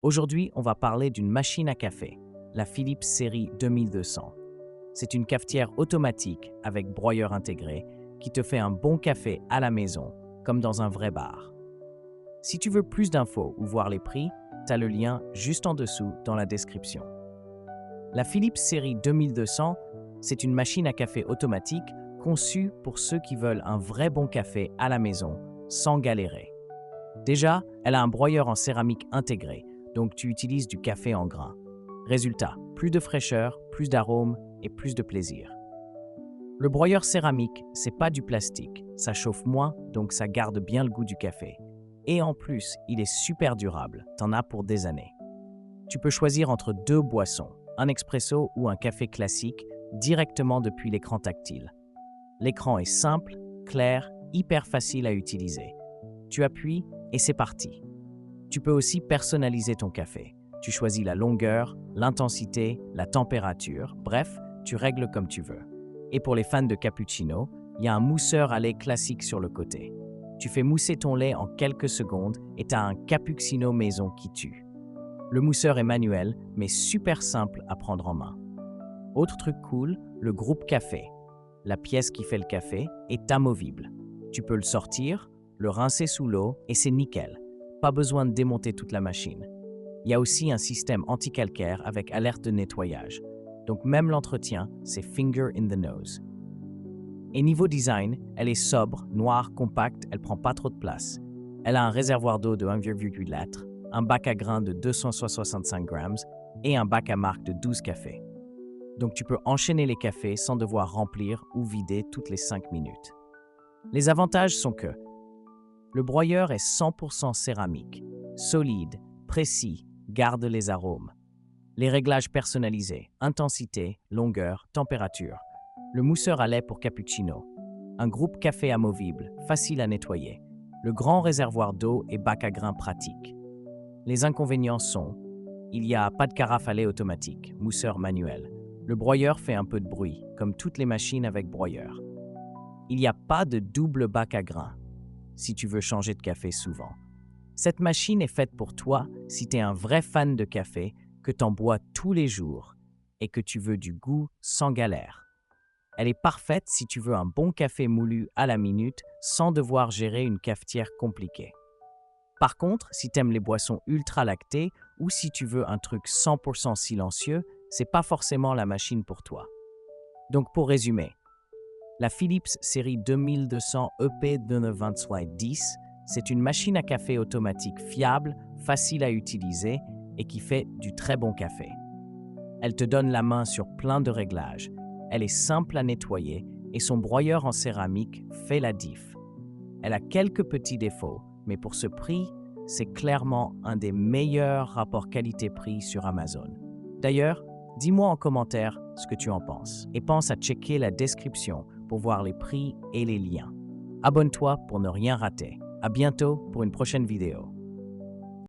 Aujourd'hui, on va parler d'une machine à café, la Philips série 2200. C'est une cafetière automatique avec broyeur intégré qui te fait un bon café à la maison, comme dans un vrai bar. Si tu veux plus d'infos ou voir les prix, tu as le lien juste en dessous dans la description. La Philips série 2200, c'est une machine à café automatique conçue pour ceux qui veulent un vrai bon café à la maison, sans galérer. Déjà, elle a un broyeur en céramique intégré, donc tu utilises du café en grains. Résultat, plus de fraîcheur, plus d'arômes et plus de plaisir. Le broyeur céramique, c'est pas du plastique, ça chauffe moins, donc ça garde bien le goût du café. Et en plus, il est super durable, t'en as pour des années. Tu peux choisir entre deux boissons, un expresso ou un café classique, directement depuis l'écran tactile. L'écran est simple, clair, hyper facile à utiliser. Tu appuies et c'est parti. Tu peux aussi personnaliser ton café. Tu choisis la longueur, l'intensité, la température, bref, tu règles comme tu veux. Et pour les fans de cappuccino, il y a un mousseur à lait classique sur le côté. Tu fais mousser ton lait en quelques secondes et tu as un cappuccino maison qui tue. Le mousseur est manuel, mais super simple à prendre en main. Autre truc cool, le groupe café. La pièce qui fait le café est amovible. Tu peux le sortir, le rincer sous l'eau et c'est nickel. Pas besoin de démonter toute la machine. Il y a aussi un système anti-calcaire avec alerte de nettoyage. Donc même l'entretien, c'est finger in the nose. Et niveau design, elle est sobre, noire, compacte, elle prend pas trop de place. Elle a un réservoir d'eau de 1,8 litres, un bac à grains de 265 grammes et un bac à marque de 12 cafés. Donc tu peux enchaîner les cafés sans devoir remplir ou vider toutes les 5 minutes. Les avantages sont que le broyeur est 100% céramique, solide, précis, garde les arômes. Les réglages personnalisés, intensité, longueur, température. Le mousseur à lait pour cappuccino. Un groupe café amovible, facile à nettoyer. Le grand réservoir d'eau et bac à grains pratique. Les inconvénients sont: il n'y a pas de carafe à lait automatique, mousseur manuel. Le broyeur fait un peu de bruit, comme toutes les machines avec broyeur. Il n'y a pas de double bac à grains, si tu veux changer de café souvent. Cette machine est faite pour toi si tu es un vrai fan de café, que tu en bois tous les jours et que tu veux du goût sans galère. Elle est parfaite si tu veux un bon café moulu à la minute sans devoir gérer une cafetière compliquée. Par contre, si tu aimes les boissons ultra lactées ou si tu veux un truc 100% silencieux, c'est pas forcément la machine pour toi. Donc pour résumer, la Philips série 2200 EP 10, c'est une machine à café automatique fiable, facile à utiliser et qui fait du très bon café. Elle te donne la main sur plein de réglages, elle est simple à nettoyer et son broyeur en céramique fait la diff. Elle a quelques petits défauts, mais pour ce prix, c'est clairement un des meilleurs rapports qualité-prix sur Amazon. D'ailleurs, dis-moi en commentaire ce que tu en penses et pense à checker la description pour voir les prix et les liens. Abonne-toi pour ne rien rater. À bientôt pour une prochaine vidéo.